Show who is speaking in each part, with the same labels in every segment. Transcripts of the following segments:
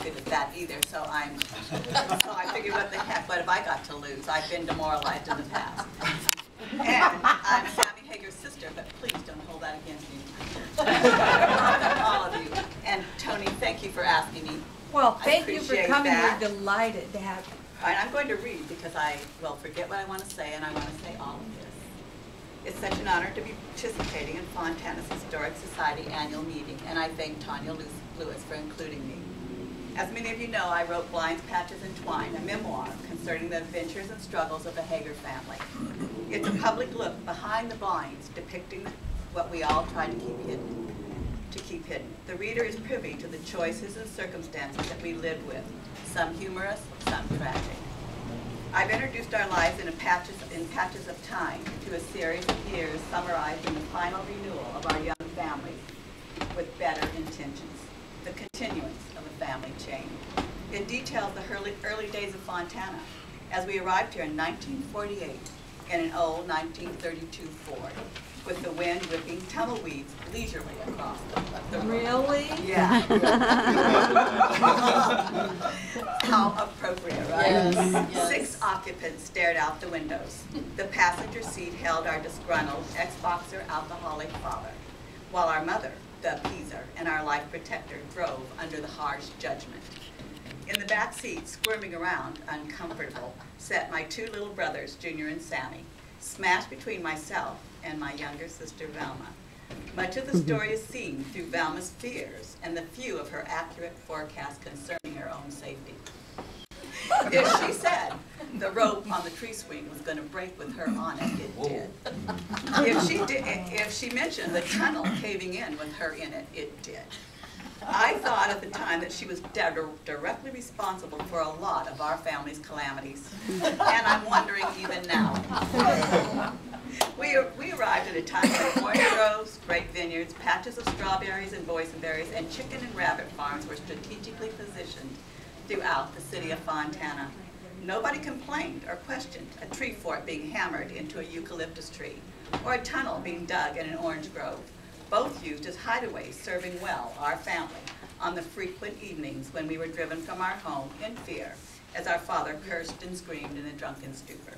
Speaker 1: good at that either, so I figured what the heck, what have I got to lose? I've been demoralized in the past. And I'm Sammy Hagar's sister, but please don't hold that against me. All of you. And Tony, thank you for asking me.
Speaker 2: Well, thank you for coming.
Speaker 1: That.
Speaker 2: We're delighted to have you.
Speaker 1: All right, I'm going to read because I will forget what I want to say, and I want to say all of this. It's such an honor to be participating in Fontana's Historic Society annual meeting, and I thank Tanya Lewis for including me. As many of you know, I wrote Blinds, Patches, and Twine, a memoir concerning the adventures and struggles of the Hagar family. It's a public look behind the blinds, depicting what we all try to keep hidden. The reader is privy to the choices and circumstances that we lived with, some humorous, some tragic. I've introduced our lives in patches of time to a series of years summarized in the final renewal of our young families with better intentions, the continuance of a family chain. It details the early days of Fontana as we arrived here in 1948 in an old 1932 Ford with the wind whipping tumbleweeds leisurely across the road.
Speaker 2: Really?
Speaker 1: Yeah. How appropriate, right?
Speaker 3: Yes, yes.
Speaker 1: 6 occupants stared out the windows. The passenger seat held our disgruntled ex-boxer alcoholic father, while our mother, the appeaser, and our life protector drove under the harsh judgment. In the back seat, squirming around, uncomfortable, sat my 2 little brothers, Junior and Sammy, smashed between myself and my younger sister, Velma. Much of the story is seen through Velma's fears and the few of her accurate forecasts concerning her own safety. If she said the rope on the tree swing was going to break with her on it, it did. If she mentioned the tunnel caving in with her in it, it did. I thought at the time that she was directly responsible for a lot of our family's calamities, and I'm wondering even now. We arrived at a time when orange groves, grape vineyards, patches of strawberries and boysenberries, and chicken and rabbit farms were strategically positioned throughout the city of Fontana. Nobody complained or questioned a tree fort being hammered into a eucalyptus tree, or a tunnel being dug in an orange grove, both used as hideaways serving well our family on the frequent evenings when we were driven from our home in fear as our father cursed and screamed in a drunken stupor.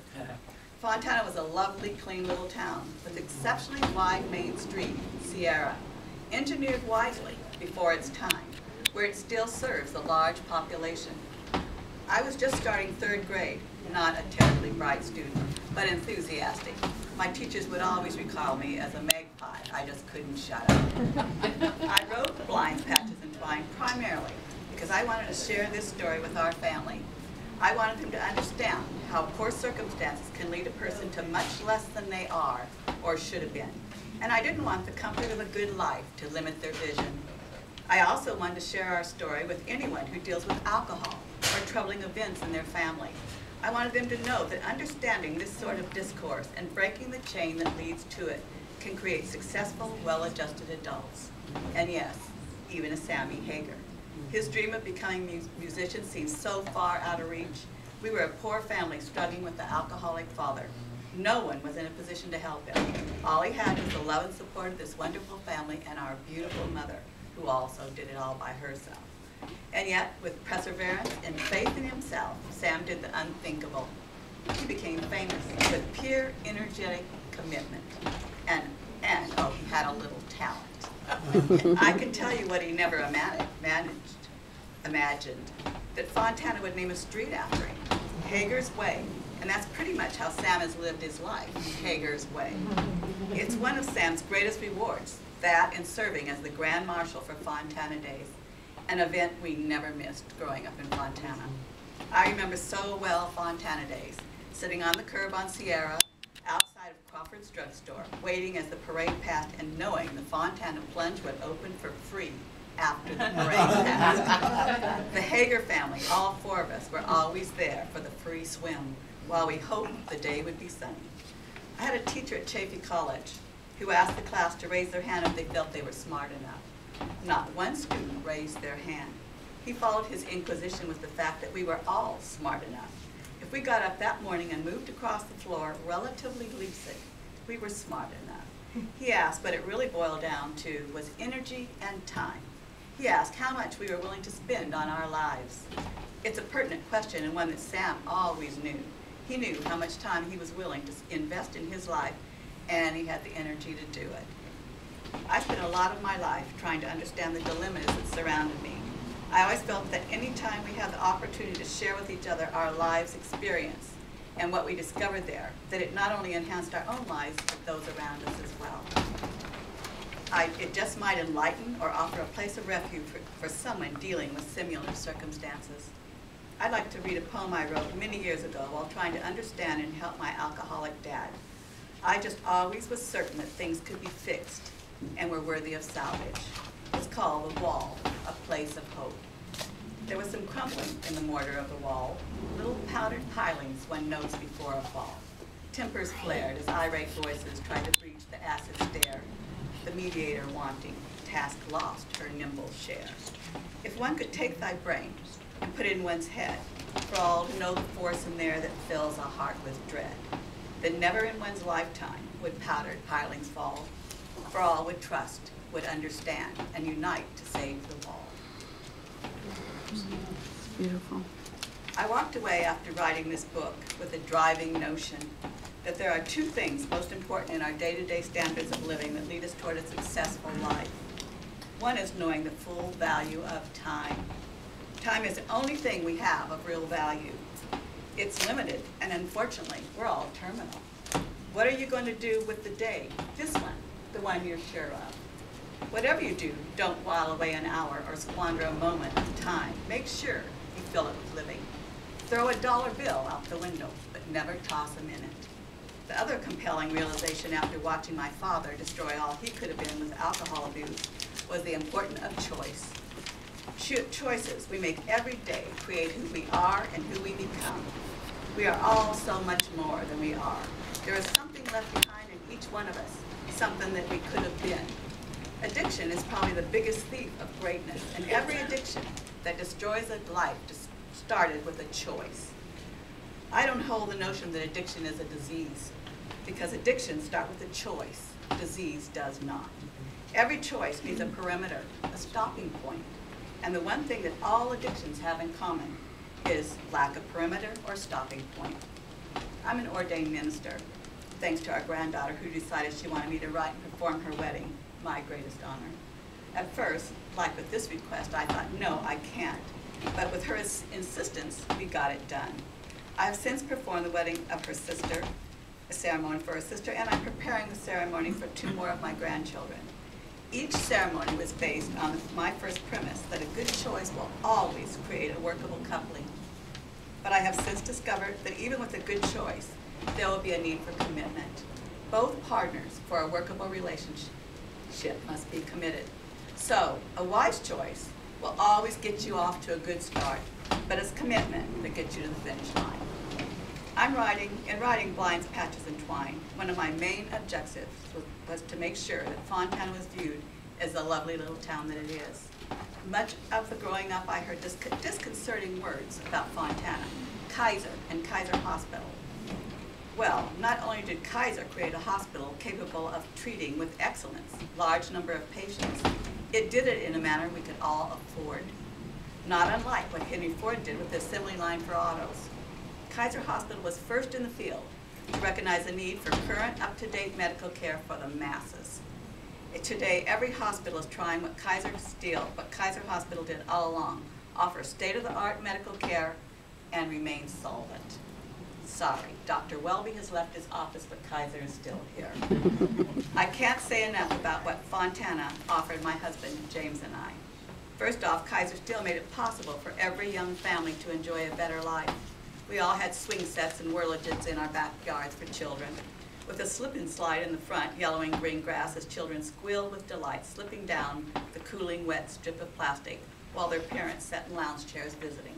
Speaker 1: Fontana was a lovely, clean little town with exceptionally wide Main Street, Sierra, engineered wisely before its time, where it still serves a large population. I was just starting 3rd grade, not a terribly bright student, but enthusiastic. My teachers would always recall me as a magpie. I just couldn't shut up. I wrote Blinds, Patches, and Twine primarily because I wanted to share this story with our family. I wanted them to understand how poor circumstances can lead a person to much less than they are or should have been. And I didn't want the comfort of a good life to limit their vision. I also wanted to share our story with anyone who deals with alcohol or troubling events in their family. I wanted them to know that understanding this sort of discourse and breaking the chain that leads to it can create successful, well-adjusted adults. And yes, even a Sammy Hagar. His dream of becoming a musician seemed so far out of reach. We were a poor family struggling with the alcoholic father. No one was in a position to help him. All he had was the love and support of this wonderful family and our beautiful mother, who also did it all by herself. And yet, with perseverance and faith in himself, Sam did the unthinkable. He became famous with pure, energetic commitment. And oh, he had a little talent. I can tell you what he never imagined, that Fontana would name a street after him, Hagar's Way. And that's pretty much how Sam has lived his life, Hagar's Way. It's one of Sam's greatest rewards, that and serving as the Grand Marshal for Fontana Days, an event we never missed growing up in Fontana. I remember so well Fontana Days, sitting on the curb on Sierra, outside of Crawford's drugstore, waiting as the parade passed and knowing the Fontana plunge would open for free after the parade passed. The Hagar family, all 4 of us, were always there for the free swim, while we hoped the day would be sunny. I had a teacher at Chaffey College who asked the class to raise their hand if they felt they were smart enough. Not one student raised their hand. He followed his inquisition with the fact that we were all smart enough. If we got up that morning and moved across the floor relatively lucid, we were smart enough. He asked, but it really boiled down to was energy and time. He asked how much we were willing to spend on our lives. It's a pertinent question and one that Sam always knew. He knew how much time he was willing to invest in his life, and he had the energy to do it. I spent a lot of my life trying to understand the dilemmas that surrounded me. I always felt that any time we had the opportunity to share with each other our lives' experience and what we discovered there, that it not only enhanced our own lives, but those around us as well. It just might enlighten or offer a place of refuge for someone dealing with similar circumstances. I'd like to read a poem I wrote many years ago while trying to understand and help my alcoholic dad. I just always was certain that things could be fixed and were worthy of salvage. It's called The Wall, a Place of Hope. There was some crumbling in the mortar of the wall, little powdered pilings one knows before a fall. Tempers flared as irate voices tried to breach the acid stare, the mediator wanting, task lost, her nimble share. If one could take thy brain and put it in one's head, for all to know the force in there that fills a heart with dread, then never in one's lifetime would powdered pilings fall, for all would trust, would understand, and unite to save the wall.
Speaker 3: Beautiful.
Speaker 1: I walked away after writing this book with a driving notion that there are two things most important in our day-to-day standards of living that lead us toward a successful life. One is knowing the full value of time. Time is the only thing we have of real value. It's limited, and unfortunately, we're all terminal. What are you going to do with the day? This one, the one you're sure of. Whatever you do, don't while away an hour or squander a moment of time. Make sure you fill it with living. Throw a dollar bill out the window, but never toss a minute. The other compelling realization after watching my father destroy all he could have been with alcohol abuse was the importance of choice. Choices we make every day create who we are and who we become. We are all so much more than we are. There is something left behind in each one of us, something that we could have been. Addiction is probably the biggest thief of greatness, and every addiction that destroys a life started with a choice. I don't hold the notion that addiction is a disease, because addiction starts with a choice. Disease does not. Every choice needs a perimeter, a stopping point. And the one thing that all addictions have in common is lack of perimeter or stopping point. I'm an ordained minister, thanks to our granddaughter who decided she wanted me to write and perform her wedding, my greatest honor. At first, like with this request, I thought, no, I can't. But with her insistence, we got it done. I have since performed the wedding of her sister, a ceremony for her sister, and I'm preparing the ceremony for 2 more of my grandchildren. Each ceremony was based on my first premise that a good choice will always create a workable coupling. But I have since discovered that even with a good choice, there will be a need for commitment. Both partners for a workable relationship must be committed. So, a wise choice will always get you off to a good start, but it's commitment that gets you to the finish line. In writing Blinds, Patches, and Twine, one of my main objectives was to make sure that Fontana was viewed as the lovely little town that it is. Much of the growing up, I heard disconcerting words about Fontana, Kaiser and Kaiser Hospital. Well, not only did Kaiser create a hospital capable of treating with excellence large number of patients, it did it in a manner we could all afford, not unlike what Henry Ford did with the assembly line for autos. Kaiser Hospital was first in the field to recognize the need for current, up-to-date medical care for the masses. Today, every hospital is trying what Kaiser Hospital did all along, offer state-of-the-art medical care and remain solvent. Sorry, Dr. Welby has left his office, but Kaiser is still here. I can't say enough about what Fontana offered my husband, James, and I. First off, Kaiser still made it possible for every young family to enjoy a better life. We all had swing sets and whirligigs in our backyards for children, with a slip and slide in the front, yellowing green grass as children squealed with delight, slipping down the cooling, wet strip of plastic while their parents sat in lounge chairs visiting.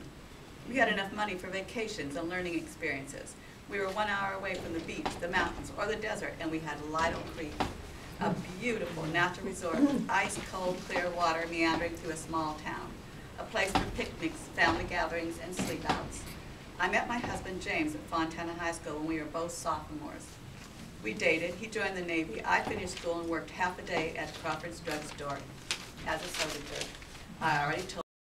Speaker 1: We had enough money for vacations and learning experiences. We were 1 hour away from the beach, the mountains, or the desert, and we had Lido Creek, a beautiful natural resort with ice-cold, clear water meandering through a small town, a place for picnics, family gatherings, and sleep-outs. I met my husband, James, at Fontana High School when we were both sophomores. We dated, he joined the Navy, I finished school and worked half a day at Crawford's drugstore as a soda jerk. I already told